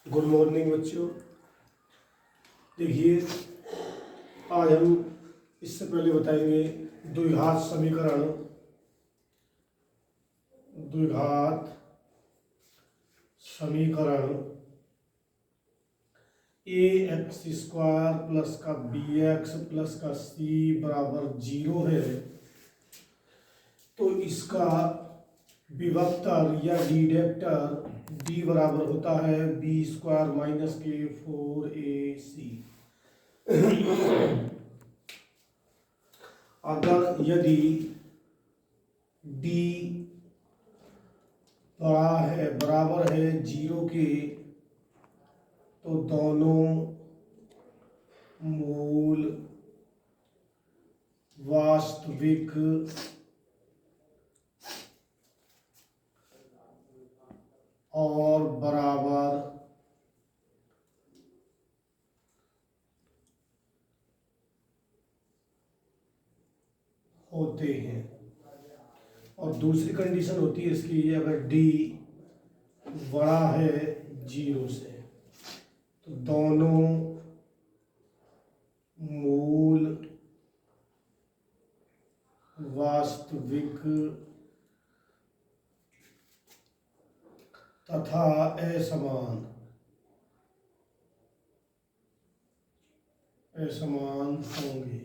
Good morning बच्चों। देखिए, आज हम इससे पहले बताएंगे द्विघात समीकरण। द्विघात समीकरण ए एक्स स्क्वायर प्लस का बी एक्स प्लस का सी बराबर 0 है, तो इसका विभक्तर या डिडेक्टर d बराबर होता है बी स्क्वायर माइनस के 4ac। अगर यदि d बराबर है 0 के, तो दोनों मूल वास्तविक और बराबर होते हैं। और दूसरी कंडीशन होती है इसकी, अगर d बड़ा है 0 से, तो दोनों मूल वास्तविक तथा असमान होंगे।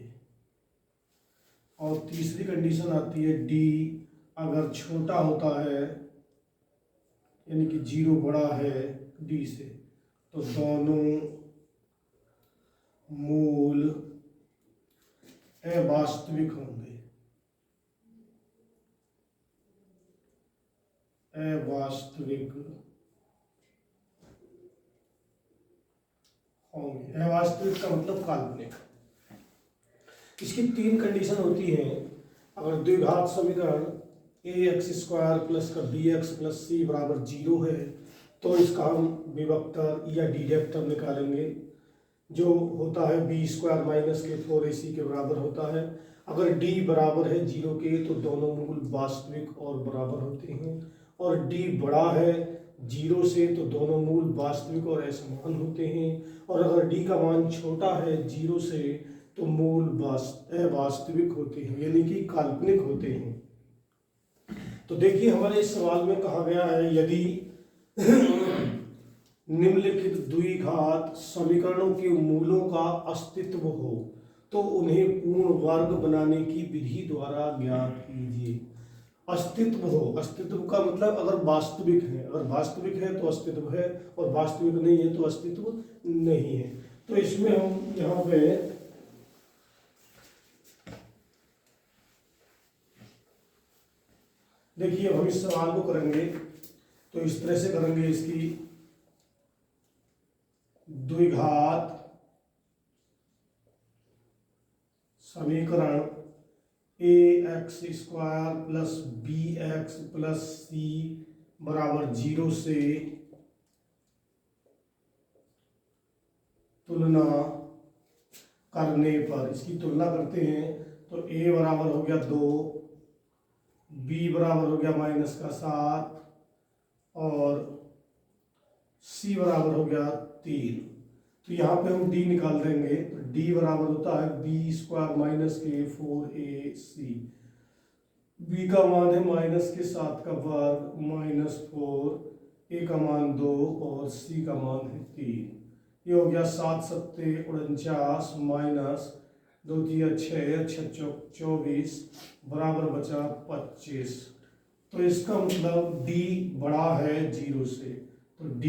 और तीसरी कंडीशन आती है d अगर छोटा होता है, यानी कि 0 बड़ा है d से, तो दोनों मूल अवास्तविक होंगे। अवास्तविक का मतलब काल्पनिक। इसकी 3 कंडीशन होती हैं। अगर द्विघात समीकरण ए एक्स स्क्वायर प्लस का बी एक्स प्लस सी बराबर 0 है, तो इसका हम विभक्तर या डिडेक्टर निकालेंगे, जो होता है बी स्क्वायर माइनस के 4ac के बराबर होता है। अगर d बराबर है 0 के, तो दोनों मूल वास्तविक और बराबर होते हैं। और d बड़ा है 0 से, तो दोनों मूल वास्तविक और असमान होते हैं। और अगर d का मान छोटा है 0 से, तो मूल अवास्तविक होते हैं, यानी कि काल्पनिक होते हैं। तो देखिए, हमारे इस सवाल में कहा गया है, यदि निम्नलिखित द्विघात समीकरणों के मूलों का अस्तित्व हो, तो उन्हें पूर्ण वर्ग बनाने की विधि द्वारा ज्ञात कीजिए। अस्तित्व हो, अस्तित्व का मतलब अगर वास्तविक है, अगर वास्तविक है तो अस्तित्व है, और वास्तविक नहीं है तो अस्तित्व नहीं है। तो इसमें हम यहाँ पे देखिए, हम इस सवाल को करेंगे तो इस तरह से करेंगे। इसकी द्विघात समीकरण A X square plus B X plus C बराबर 0 से तुलना करने पर, इसकी तुलना करते हैं तो ए बराबर हो गया 2, बी बराबर हो गया -7 और सी बराबर हो गया 3। तो यहाँ पे हम d निकाल देंगे, तो d बराबर होता है बी स्क्वायर माइनस के 4ac। b का मान है -7 का वर्ग -4, a का मान 2 और c का मान है 3। ये हो गया 7 सत्ते 49 माइनस 2 3 6 6 24 बराबर बचा 25। तो इसका मतलब d बड़ा है 0 से, तो d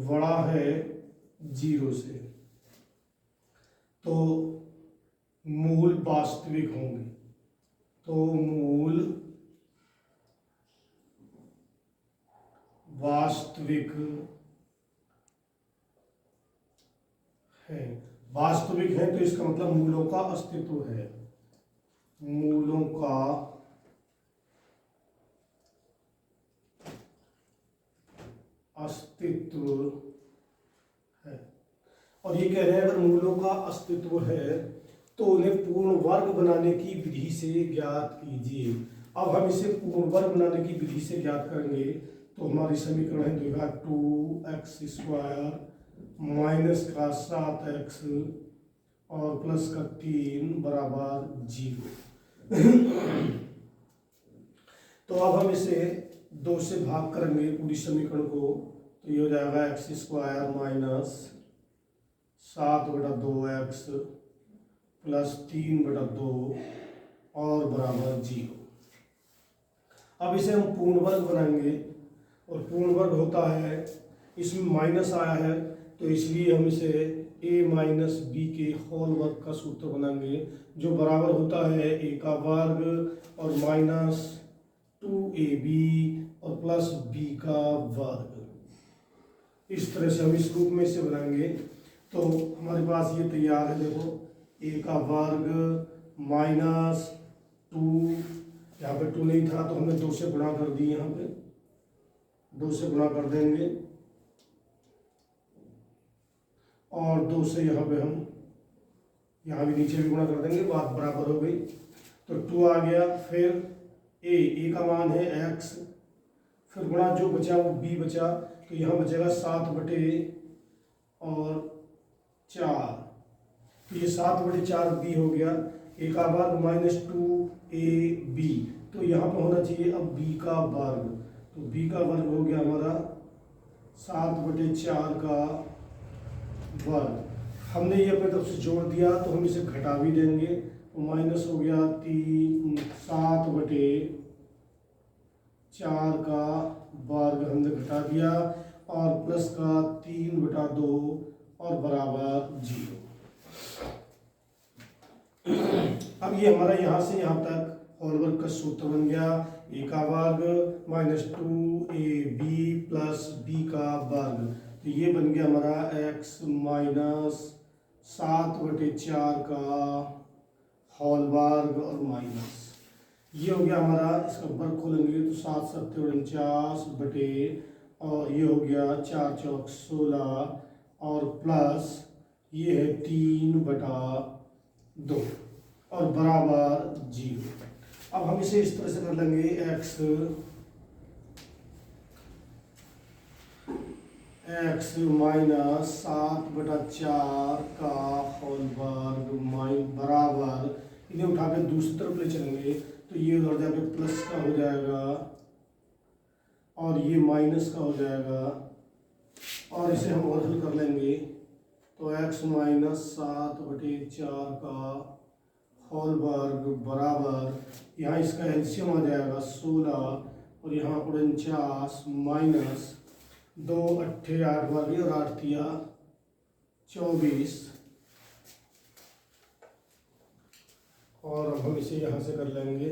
बड़ा है 0 से, तो मूल वास्तविक होंगे। तो मूल वास्तविक है, वास्तविक है, तो इसका मतलब मूलों का अस्तित्व है, मूलों का अस्तित्व है। और ये कह रहे हैं, अगर मूलों का अस्तित्व है तो उन्हें पूर्ण वर्ग बनाने की विधि से ज्ञात कीजिए। अब हम इसे पूर्ण वर्ग बनाने की विधि से ज्ञात करेंगे। तो हमारी समीकरण है देखा 2x² माइनस का 7x और प्लस का 3 बराबर 0। तो अब हम इसे 2 से भाग करेंगे पूरी समीकरण को, तो ये हो जाएगा x² माइनस 7/2x प्लस 3/2 और बराबर 0। अब इसे हम पूर्ण वर्ग बनाएंगे, और पूर्ण वर्ग होता है, इसमें माइनस आया है तो इसलिए हम इसे a माइनस बी के होल वर्ग का सूत्र बनाएंगे, जो बराबर होता है a का वर्ग और माइनस 2ab और प्लस b का वर्ग। इस तरह से हम इस रूप में इसे बनाएंगे। तो हमारे पास ये तैयार है, देखो a का वर्ग माइनस 2, यहाँ पे 2 नहीं था तो हमने 2 से गुणा कर दी, यहाँ पे 2 से गुणा कर देंगे और 2 से यहाँ पे हम यहाँ भी नीचे भी गुणा कर देंगे, बात बराबर हो गई। तो 2 आ गया, फिर a का मान है x, फिर गुणा जो बचा वो b बचा, तो यहाँ बचेगा 7/4, तो ये 7/4b हो गया। a का वर्ग माइनस 2ab, तो यहाँ पर होना चाहिए अब b का वर्ग, तो b का वर्ग हो गया हमारा 7/4 का वर्ग। हमने ये अपने तरफ से जोड़ दिया तो हम इसे घटा भी देंगे, तो माइनस हो गया 7/4 का वर्ग हमने घटा दिया, और प्लस का 3/2 और बराबर 0। अब ये हमारा यहाँ से यहाँ तक होल वर्ग का सूत्र बन गया, a का वर्ग माइनस 2ab प्लस b का वर्ग, तो ये बन गया हमारा x माइनस 7/4 का होल वर्ग और माइनस, ये हो गया हमारा, इसका वर्ग खोलेंगे तो 7 7 49 बटे, और ये हो गया 4 चौक 16 और प्लस ये है 3/2 और बराबर 0। अब हम इसे इस तरह से कर लेंगे, x माइनस 7/4 का होल वर्ग बराबर, इन्हें उठा के दूसरी तरफ ले चलेंगे तो ये उधर जाके प्लस का हो जाएगा और ये माइनस का हो जाएगा, और इसे हम और हल कर लेंगे तो x माइनस 7/4 का होल वर्ग बराबर, यहाँ इसका एलसीएम आ जाएगा 16 और यहाँ 49 माइनस 2 8 8 वर्ग और 8 तिया 24, और अब हम इसे यहाँ से कर लेंगे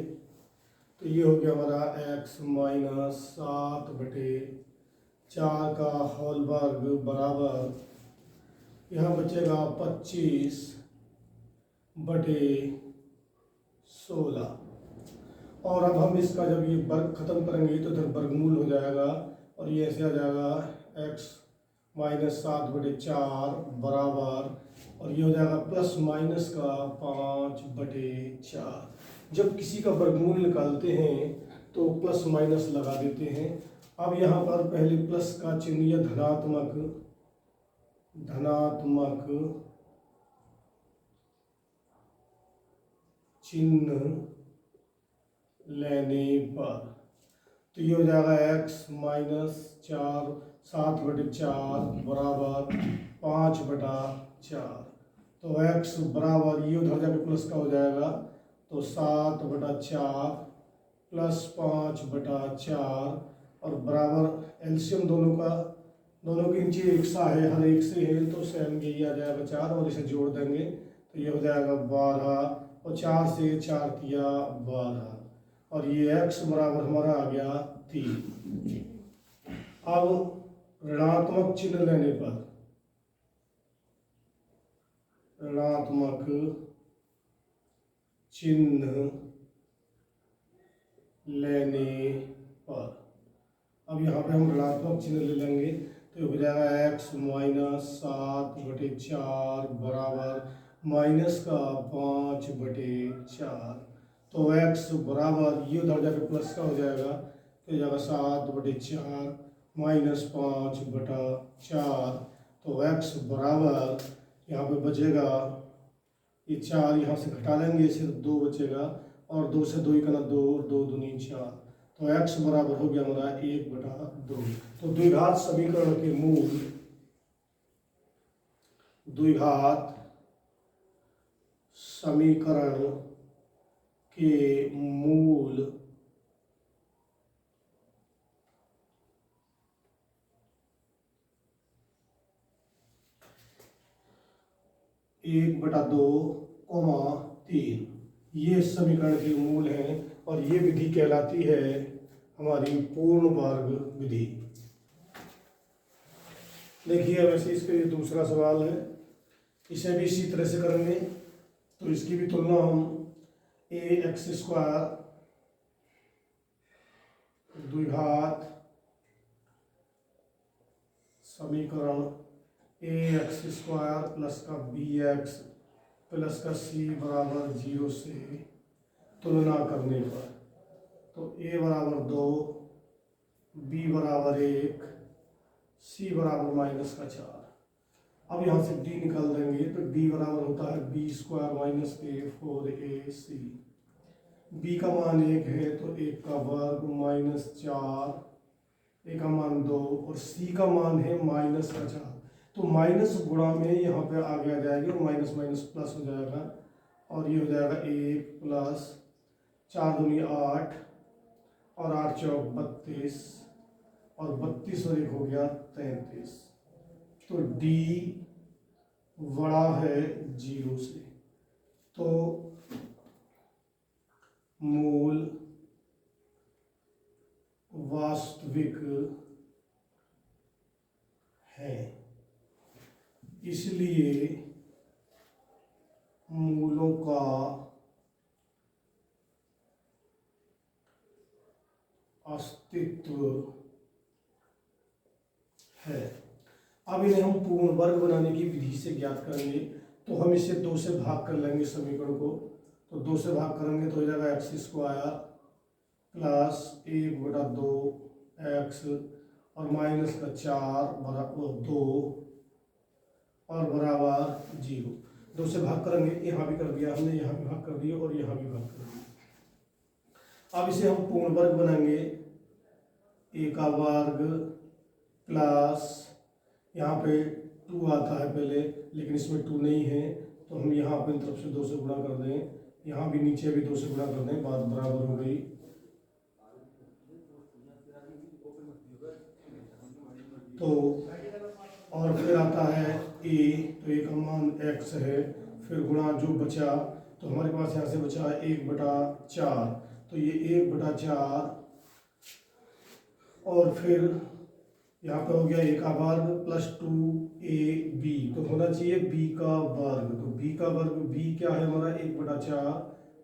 तो ये हो गया हमारा x माइनस 7/4 का होल वर्ग बराबर, यहाँ बचेगा 25/16, और अब हम इसका जब ये वर्ग खत्म करेंगे तो इधर वर्गमूल हो जाएगा और ये ऐसे आ जाएगा x माइनस 7/4 बराबर, और ये हो जाएगा प्लस माइनस का 5/4। जब किसी का वर्गमूल निकालते हैं तो प्लस माइनस लगा देते हैं। अब यहाँ पर पहले प्लस का चिन्ह या धनात्मक चिन्ह लेने पर, तो ये हो जाएगा x माइनस 7/4 बराबर 5/4, तो x बराबर ये उधर जाके प्लस का हो जाएगा, तो 7/4 प्लस 5/4 और बराबर एलसीएम दोनों के नीचे एक सा है, हर एक से है तो सेम यही आ जाएगा 4, और इसे जोड़ देंगे तो ये हो जाएगा 12, और 4 से 4 तिया 12, और ये x बराबर हमारा आ गया 3। अब ऋणात्मक चिन्ह लेने पर, ऋणात्मक चिन्ह लेने पर, अब यहाँ पे हम ऋणात्मक चिन्ह ले लेंगे तो हो जाएगा x माइनस 7/4 बराबर माइनस का 5/4, तो x बराबर ये उधर जाके प्लस का हो जाएगा तो जाएगा 7/4 -5/4। तो x बराबर यहाँ पे बचेगा, ये 4 यहाँ से घटा लेंगे, सिर्फ 2 बचेगा, और 2 से 2 ही करना 2, 2 दूनी 4। तो x बराबर हो गया हमारा 1/2। तो द्विघात समीकरण के मूल, द्विघात समीकरण के मूल एक बटा 2, 3, ये समीकरण के मूल हैं, और ये विधि कहलाती है हमारी पूर्ण वर्ग विधि। देखिए वैसे इसके लिए दूसरा सवाल है, इसे भी इसी तरह से करेंगे। तो इसकी भी तुलना हम ax² द्विघात समीकरण ax² प्लस का bx प्लस का c बराबर 0 से तुलना करने पर, तो a बराबर 2, b बराबर 1, c बराबर -4। अब यहाँ से d निकाल देंगे, तो d बराबर होता है b² - a 4ac। b का मान 1 है तो 1 का वर्ग -4, a का मान 2, और c का मान है -4। तो माइनस गुणा में यहाँ पे आगे आ जाएगी, और माइनस माइनस प्लस हो जाएगा, और ये हो जाएगा 1 प्लस 4 दूनी 8, और 8 चौक 32, और 32 और 1 हो गया 33। तो d बड़ा है 0 से, तो मूल वास्तविक है, इसलिए मूलों का अस्तित्व है। अब इन्हें हम पूर्ण वर्ग बनाने की विधि से ज्ञात करेंगे। तो हम इसे 2 से भाग कर लेंगे समीकरण को, तो 2 से भाग करेंगे तो हो जाएगा x² प्लस 1/2x और -4 बराबर 2 और बराबर 0। 2 से भाग करेंगे, यहाँ भी कर दिया हमने, यहाँ भी भाग कर दिया और यहाँ भी भाग कर दिया। अब इसे हम पूर्ण वर्ग बनाएंगे, a का वर्ग प्लस यहाँ पे 2 आता है पहले, लेकिन इसमें 2 नहीं है, तो हम यहाँ पे तरफ से 2 से गुणा कर दें, यहाँ भी नीचे भी 2 से गुणा कर दें, बात बराबर हो गई। तो और फिर आता है a, तो a का मान x है, फिर गुणा जो बचा, तो हमारे पास यहाँ से बचा 1/4, तो ये 1/4, और फिर यहाँ पे हो गया a का वर्ग प्लस 2ab, तो होना चाहिए b का वर्ग। तो b का वर्ग, b क्या है हमारा 1/4,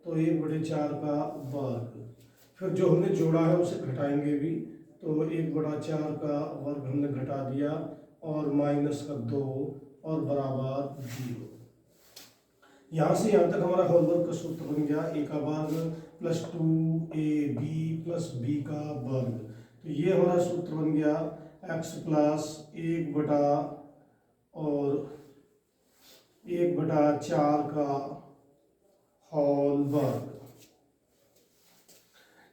तो 1/4 का वर्ग, फिर जो हमने जोड़ा है उसे घटाएंगे भी, तो 1/4 का वर्ग हमने घटा दिया, और -2 और बराबर 0। यहाँ से यहाँ तक हमारा होल वर्ग का सूत्र बन गया, a का वर्ग प्लस 2ab प्लस b का वर्ग। तो ये हमारा सूत्र बन गया x प्लस 1/4 का होल वर्ग।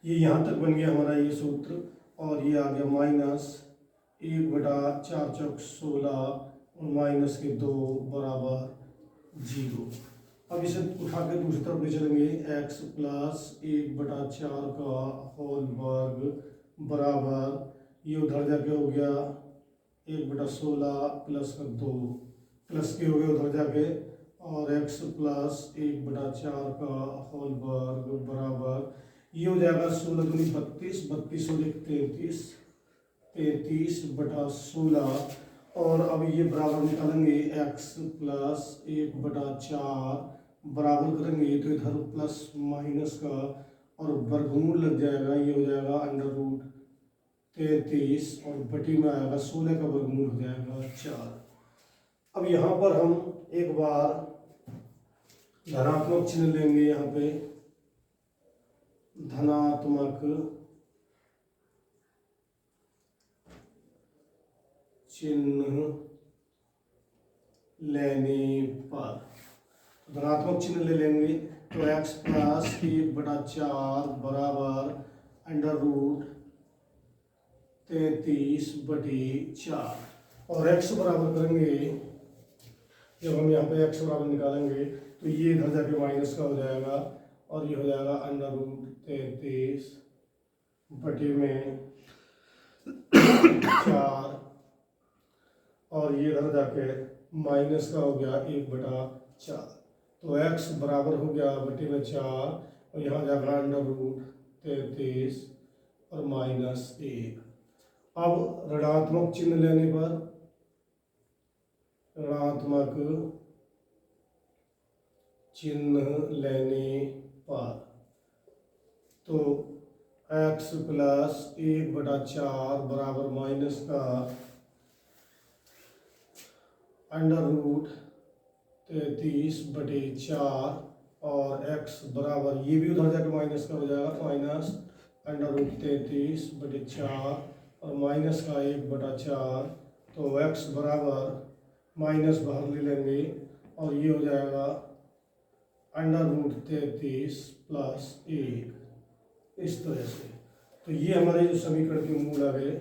ये यहाँ तक बन गया हमारा ये सूत्र, और ये आ गया -1/4 चौक 16 और -2 बराबर 0। अब इसे उठा के दूसरी तरफ ले चलेंगे, x प्लस 1/4 का होल वर्ग बराबर, ये उधर जाके हो गया 1/16 प्लस का 2 प्लस के हो गए उधर जाके, और x प्लस 1/4 का होल वर्ग बराबर, ये हो जाएगा 16 दूनी 32, 32 और 1 33, 33/16, और अब ये बराबर निकालेंगे x प्लस 1/4 बराबर करेंगे, तो इधर प्लस माइनस का और वर्गमूल लग जाएगा, ये हो जाएगा √33, और बटी में आएगा 16 का वर्गमूल हो जाएगा 4। अब यहाँ पर हम एक बार धनात्मक चिन्ह लेंगे, यहाँ पे धनात्मक चिन्ह लेने पर धनात्मक चिन्ह ले लेंगे तो x प्लस 1/4 बराबर √33/4 और x बराबर करेंगे, जब हम यहाँ पे x बराबर निकालेंगे तो ये इधर जाके माइनस का हो जाएगा और ये हो जाएगा √33/4 और ये इधर जाके माइनस का हो गया 1/4। तो x बराबर हो गया बटे में 4 और यहाँ जाएगा √33 और -1। अब ऋणात्मक चिन्ह लेने पर, ऋणात्मक चिन्ह लेने पर तो x प्लस 1/4 बराबर माइनस का √33/4 और x बराबर ये भी उधर जाके माइनस का हो जाएगा -√33/4 और माइनस का 1/4। तो x बराबर माइनस बाहर ले लेंगे और ये हो जाएगा √33 + 1 इस तरह से। तो ये हमारे जो समीकरण के मूल आ गए,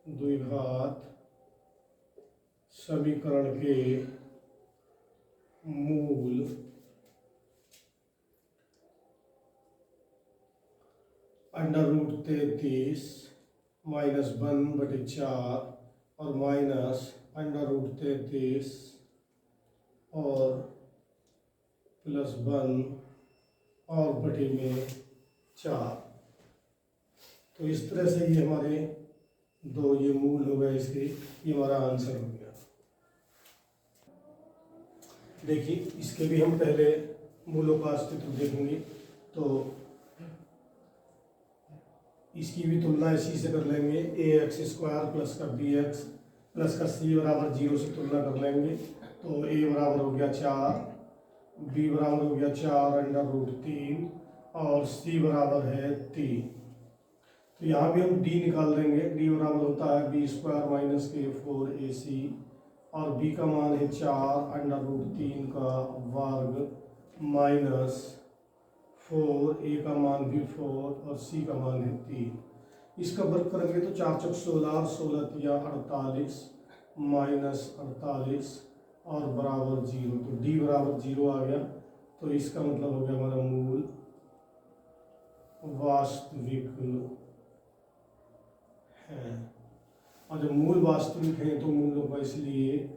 द्विघात समीकरण के मूल √33 - 1/4 और माइनस √33 और +1 और बटे में 4। तो इस तरह से ये हमारे दो ये मूल हो गए इसके, ये हमारा आंसर हो गया। देखिए इसके भी हम पहले मूलों का अस्तित्व देखेंगे तो इसकी भी तुलना इसी से कर लेंगे, ax² प्लस का bx प्लस का c बराबर 0 से तुलना कर लेंगे तो a बराबर हो गया 4, b बराबर हो गया 4√3 और c बराबर है 3। तो यहाँ भी हम d निकाल देंगे, d बराबर होता है b² - k4ac और b का मान है 4√3 का वर्ग माइनस 4, a का मान भी 4 और c का मान है 3। इसका वर्ग करेंगे तो 4 चौक 16 और 16 तिया 48 -48 और बराबर 0। तो d बराबर 0 आ गया। तो इसका मतलब हो गया हमारा मूल वास्तविक है। और जब मूल वास्तविक है तो मूलों का, इसलिए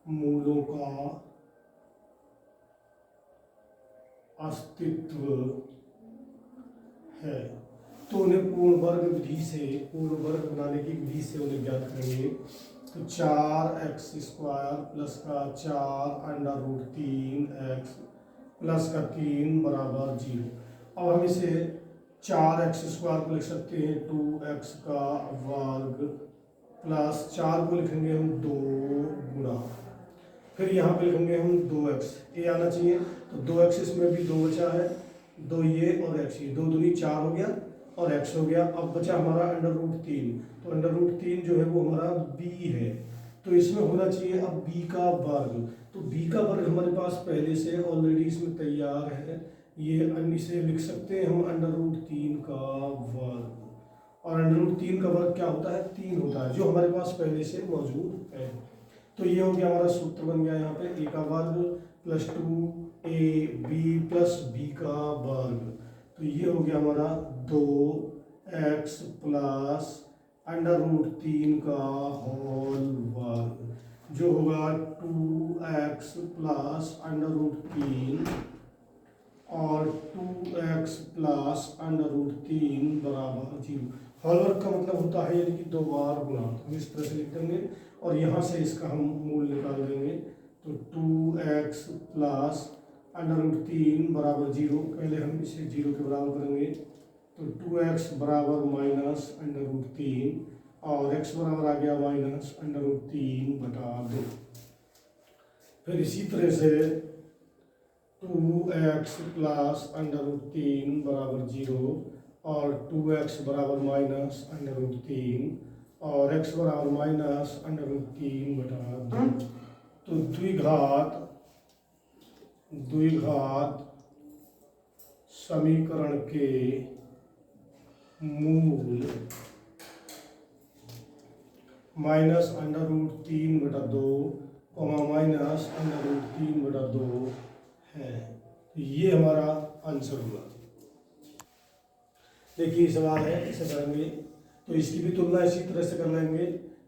मूलों का अस्तित्व है। तो उन्हें पूर्ण वर्ग विधि से, पूर्ण वर्ग बनाने की विधि से उन्हें ज्ञात करेंगे। तो 4x² प्लस का 4√3x प्लस का 3 बराबर 0। अब हम इसे 4x² को लिख सकते हैं 2x का वर्ग प्लस 4 को लिखेंगे हम 2 गुणा, फिर यहाँ पे लिखेंगे हम 2x, ये आना चाहिए तो 2x इसमें भी 2 बचा है, 2 ये और x ये, 2 दूनी 4 हो गया और x हो गया। अब बचा हमारा √3, तो √3 जो है वो हमारा b है, तो इसमें होना चाहिए अब b का वर्ग। तो b का वर्ग हमारे पास पहले से ऑलरेडी इसमें तैयार है, ये इसे लिख सकते हैं हम √3 का वर्ग, और √3 का वर्ग क्या होता है 3 होता है, जो हमारे पास पहले से मौजूद है। तो ये हो गया हमारा सूत्र बन गया यहाँ पे a का वर्ग प्लस 2ab प्लस b का वर्ग। तो ये हो गया हमारा 2x प्लस √3 का होल वर्ग, जो होगा 2x प्लस √3 और 2x प्लस √3 बराबर 0। होल वर्ग का मतलब होता है यानी कि 2 बार गुणा, तो इस तरह से लिख देंगे और यहाँ से इसका हम मूल निकाल देंगे। तो 2x प्लस √3 बराबर 0, पहले हम इसे 0 के बराबर करेंगे तो 2x बराबर -√3 और x बराबर आ गया -√3/2। फिर इसी तरह से 2x प्लस √3 बराबर 0 और 2x बराबर माइनस अंडर रूट 3 और x बराबर माइनस अंडर रूट 3 बटा 2। तो द्विघात समीकरण के मूल माइनस अंडर रूट 3 बटा 2 माइनस अंडर रूट 3 बटा 2 है। ये हमारा आंसर हुआ। देखिए सवाल है, इसे करेंगे तो इसकी भी तुलना इसी तरह से कर लेंगे।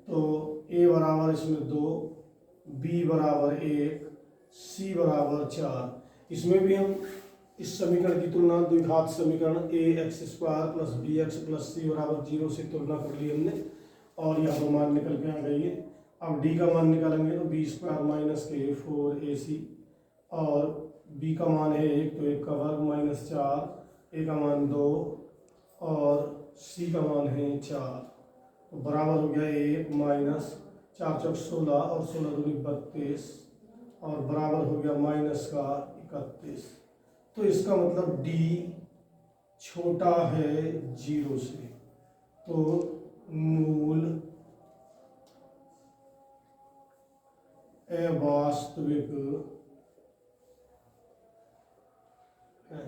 तो a बराबर इसमें 2, b बराबर 1, c बराबर 4। इसमें भी हम इस समीकरण की तुलना द्विघात समीकरण ax square plus bx plus c बराबर 0 से तुलना कर ली हमने और यहाँ पर मान निकल के आ गई है। अब d का मान निकालेंगे तो b स्क्वायर माइनस के 4ac और b का मान है 1 तो 1 का वर्ग माइनस 4, a का मान 2 और c का मान है 4। तो बराबर हो गया 1 माइनस 4 चौक 16 और 16 दूनी 32 और बराबर हो गया माइनस का 31। तो इसका मतलब d छोटा है 0 से। तो मूल अवास्तविक है।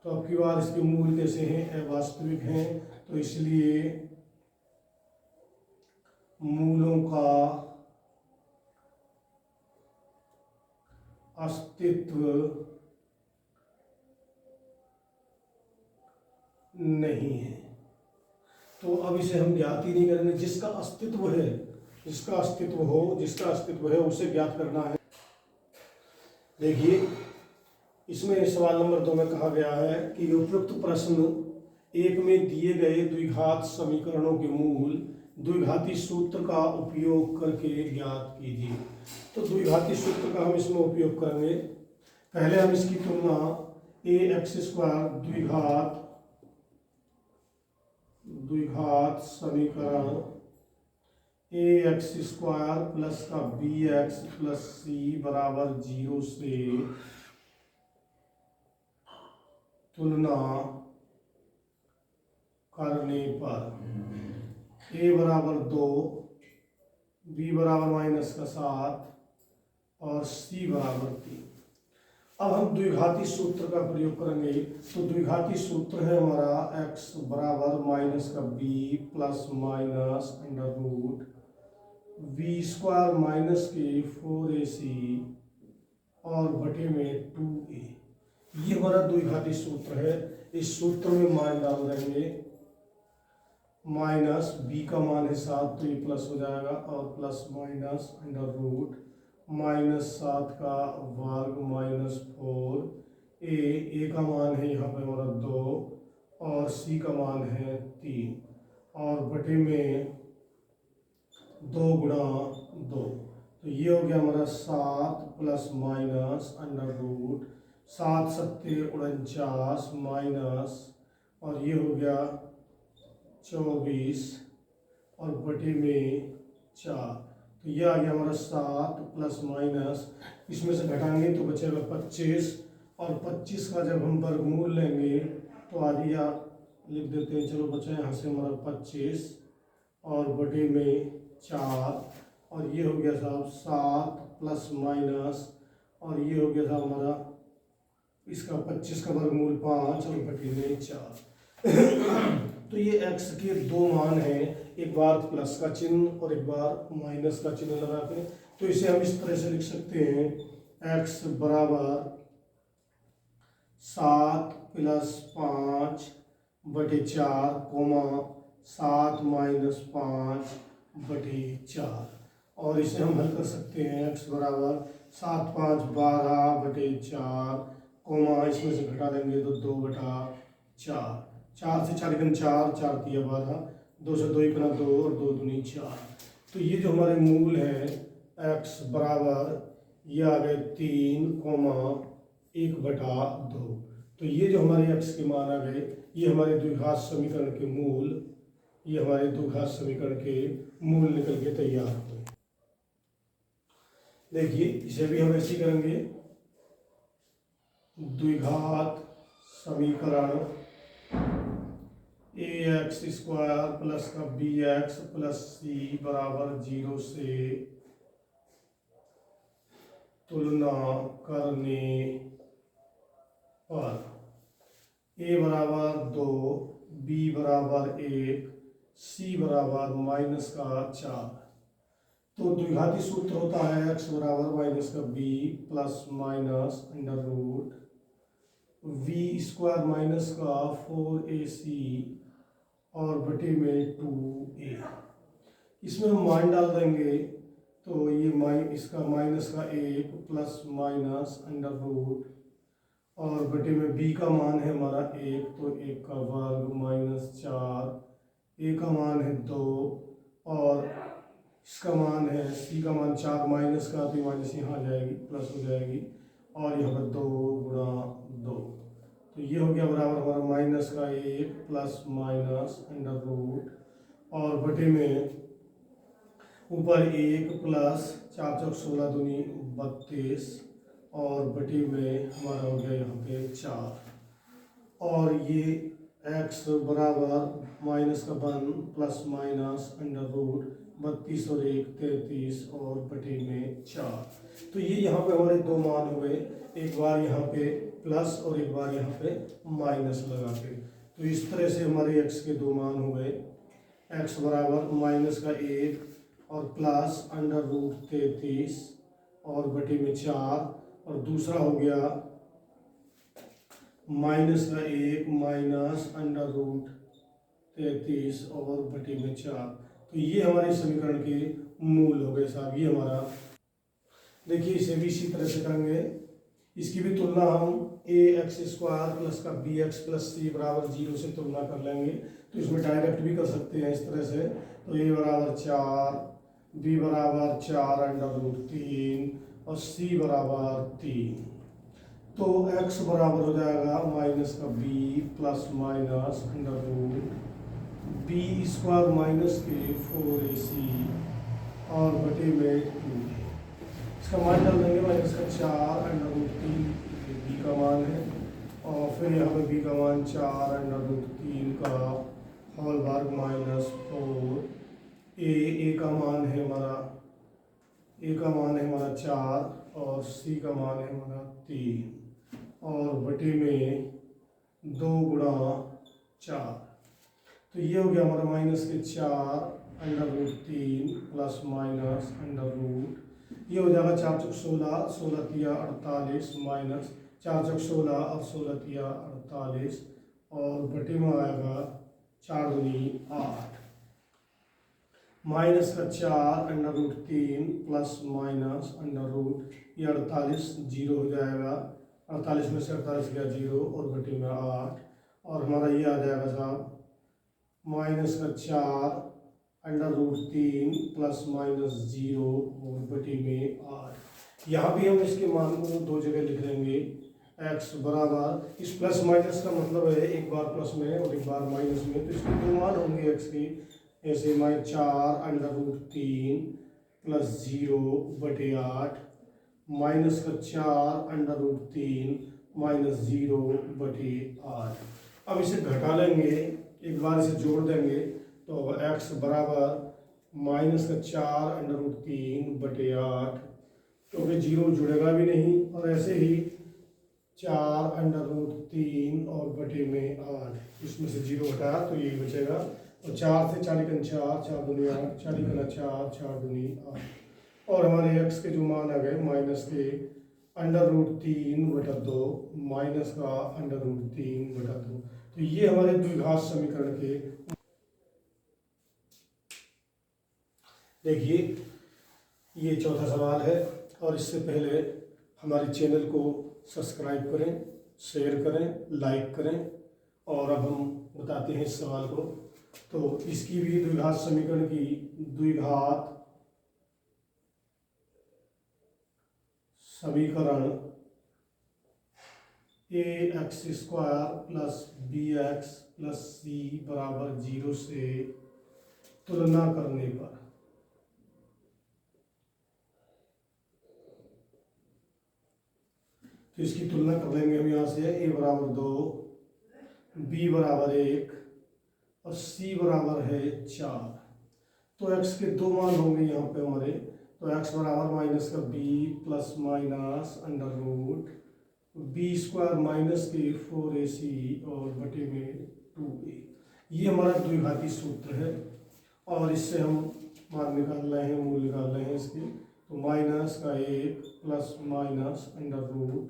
तो अब की बार इसके मूल कैसे हैं? अवास्तविक हैं। तो इसलिए मूलों का अस्तित्व नहीं है। तो अब इसे हम ज्ञात ही नहीं करेंगे। जिसका अस्तित्व है, जिसका अस्तित्व है उसे ज्ञात करना है। देखिए इसमें सवाल नंबर 2 में कहा गया है कि उपयुक्त प्रश्न 1 में दिए गए द्विघात समीकरणों के मूल द्विघाती सूत्र का उपयोग करके ज्ञात कीजिए। तो द्विघाती सूत्र का हम इसमें उपयोग करेंगे। पहले हम इसकी तुलना ax स्क्वायर द्विघात समीकरण ax स्क्वायर प्लस का bx प्लस c बराबर 0 से तुलना करने पर a बराबर 2, b बराबर माइनस का 7 और c बराबर 3। अब हम द्विघाती सूत्र का प्रयोग करेंगे। तो द्विघाती सूत्र है हमारा x बराबर माइनस का b plus minus under root b square minus के 4ac और बटे में 2a। ये हमारा द्विघाती सूत्र है। इस सूत्र में मान डाल देंगे। माइनस b का मान है 7 तो ये प्लस हो जाएगा और plus minus under root minus 7 का वर्ग माइनस 4 a का मान है यहाँ पे हमारा 2 और c का मान है 3 और बटे में 2 गुणा 2। तो ये हो गया हमारा 7 प्लस माइनस अंडर रूट 7 सत्ते 49 माइनस और ये हो गया 24 और बटे में 4। तो ये आ गया हमारा 7 प्लस माइनस, इसमें से घटाएंगे तो बचेगा 25 और 25 का जब हम वर्गमूल लेंगे तो आदिया लिख देते हैं। चलो बचा यहाँ से हमारा 25 और बटे में 4 और ये हो गया साहब 7 प्लस माइनस और ये हो गया था हमारा इसका 25 का वर्गमूल 5 और बटे में 4। तो ये x के 2 मान हैं, एक बार प्लस का चिन्ह और एक बार माइनस का चिन्ह लगा के। तो इसे हम इस तरह से लिख सकते हैं x बराबर 7 प्लस 5 बटे 4 कोमा 7 माइनस 5 बटे 4। और इसे हम हल कर सकते हैं x बराबर 7 5 12 बटे 4 कोमा इसमें से घटा देंगे तो 2 बटा 4। 4 से 4 4 4 3 12 2 से 2 इतना 2 और 2 दूनी 4। तो ये जो हमारे मूल है x बराबर ये आ गए 3 कोमा 1 बटा 2। तो ये जो हमारे x के मान आ गए ये हमारे द्विघात समीकरण के मूल, ये हमारे द्विघात समीकरण के मूल निकल के तैयार हुए। देखिए इसे भी हम ऐसे करेंगे। द्विघात समीकरण ए एक्स स्क्वायर प्लस का बी एक्स प्लस सी बराबर 0 से तुलना करने पर ए बराबर 2, बी बराबर 1, सी बराबर माइनस का 4। तो द्विघाती सूत्र होता है एक्स बराबर माइनस का b plus minus under root b square minus का 4ac और बटे में 2a। इसमें हम मान डाल देंगे तो ये इसका माइनस का 1 प्लस माइनस अंडर रूट और बटे में b का मान है हमारा 1, तो 1 का वर्ग माइनस 4, a का मान है 2 और इसका मान है c का मान 4 माइनस का, तो माइनस यहाँ आ जाएगी प्लस हो जाएगी और यहाँ पर 2 गुणा 2, तो ये हो गया बराबर हमारा माइनस का 1 प्लस माइनस अंडर रूट और बटे में ऊपर 1 प्लस 4 चौक 16 दूनी 32 और बटे में हमारा हो गया यहाँ पे 4 और ये x बराबर माइनस का 1 प्लस माइनस अंडर रूट 32 और 1 33 और बटे में 4। तो ये यहाँ पे हमारे दो मान हो गए, एक बार यहाँ पे प्लस और एक बार यहाँ पे माइनस लगा के। तो इस तरह से हमारे x के दो मान हो गए, x बराबर माइनस का 1 और प्लस अंडर रूट 33 और बटे में 4 और दूसरा हो गया माइनस का 1 माइनस अंडर रूट 33 और बटे में 4। तो ये हमारे समीकरण के मूल हो गए साहब। ये हमारा देखिए, इसे भी इसी तरह से करेंगे, इसकी भी तुलना हम ए एक्स स्क्वायर प्लस का बी एक्स प्लस सी बराबर 0 से तुलना कर लेंगे। तो इसमें डायरेक्ट भी कर सकते हैं इस तरह से, तो ए बराबर 4, बी बराबर 4 अंडर रूट 3 और सी बराबर 3। तो x बराबर हो जाएगा माइनस का b plus minus under root b square minus के 4ac और बटे में 2a। इसका मान डाल देंगे माइनस का 4 अंडर रूट 3 b का मान है और फिर यहाँ पे b का मान 4 अंडर रूट 3 का होल वर्ग माइनस 4। a का मान है हमारा a का मान है हमारा 4 और c का मान है हमारा 3 और बटे में 2 गुणा 4। तो ये हो गया हमारा माइनस के 4 under root 3 plus minus under root, ये हो जाएगा 4 चौक 16, 16 तिया 48 माइनस 4 चौक 16 और 16 तिया 48 और बटे में आएगा 4 दूनी 8 माइनस का 4 under root 3 plus minus under root, ये 48 जीरो हो जाएगा, 48 में से 48 गया 0 और बटे में 8 और हमारा ये आ जाएगा साहब माइनस का 4 अंडर रूट 3 प्लस माइनस 0 और बटे में 8। यहाँ भी हम इसके मान को दो जगह लिख लेंगे, x बराबर, इस प्लस माइनस का मतलब है एक बार प्लस में और एक बार माइनस में, तो इसके दो मान होंगे x के ऐसे 4 अंडर रूट 3 प्लस 0 बटे 8 माइनस का 4 अंडर रूट 3 माइनस 0 बटे 8। अब इसे घटा लेंगे, एक बार इसे जोड़ देंगे तो x बराबर माइनस का 4 अंडर रूट 3 बटे 8, क्योंकि 0 जुड़ेगा भी नहीं, और ऐसे ही 4 अंडर रूट 3 और बटे में 8, इसमें से 0 हटाया तो यही बचेगा, और 4 से 4 का 4, 4 दूनी 8, 4 का 4, 4 दूनी 8 और हमारे x के जो मान आ गए माइनस के अंडर रूट 3 बटा 2 माइनस का अंडर रूट 3 बटा 2। तो ये हमारे द्विघात समीकरण के, देखिए ये चौथा सवाल है। और इससे पहले हमारे चैनल को सब्सक्राइब करें, शेयर करें, लाइक करें। और अब हम बताते हैं इस सवाल को। तो इसकी भी द्विघात समीकरण की द्विघात समीकरण A X square plus B X plus C बराबर 0 से तुलना करने पर तो इसकी तुलना कर लेंगे हम यहाँ से, ए बराबर 2, बी बराबर 1 और c बराबर है 4। तो x के दो मान होंगे यहाँ पे हमारे। तो x बराबर माइनस का b plus minus under root b square minus के 4ac और बटे में 2a। ये हमारा द्विघाती सूत्र है और इससे हम मान निकाल रहे हैं, मूल निकाल रहे हैं इसके। तो माइनस का 1 प्लस माइनस अंडर रूट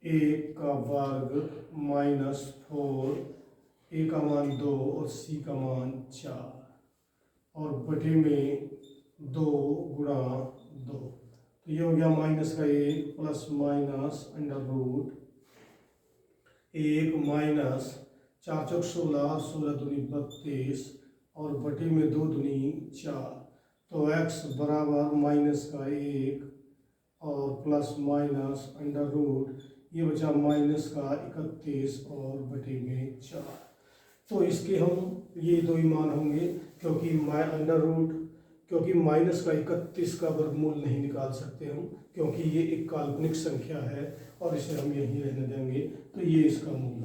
1 का वर्ग माइनस 4, a का मान 2 और c का मान 4 और बटे में 2 गुणा 2। तो ये हो गया माइनस का 1 plus minus under root 1 minus 4 चौक 16, 16 दूनी 32 और बटे में 2 दूनी 4। तो x बराबर माइनस का 1 और प्लस माइनस अंडर रूट ये बचा माइनस का 31 और बटे में 4। तो इसके हम ये दो ही मान होंगे क्योंकि अंडर रूट, क्योंकि माइनस का 31 का वर्गमूल नहीं निकाल सकते हम, क्योंकि ये एक काल्पनिक संख्या है और इसे हम यहीं रहने देंगे। तो ये इसका मूल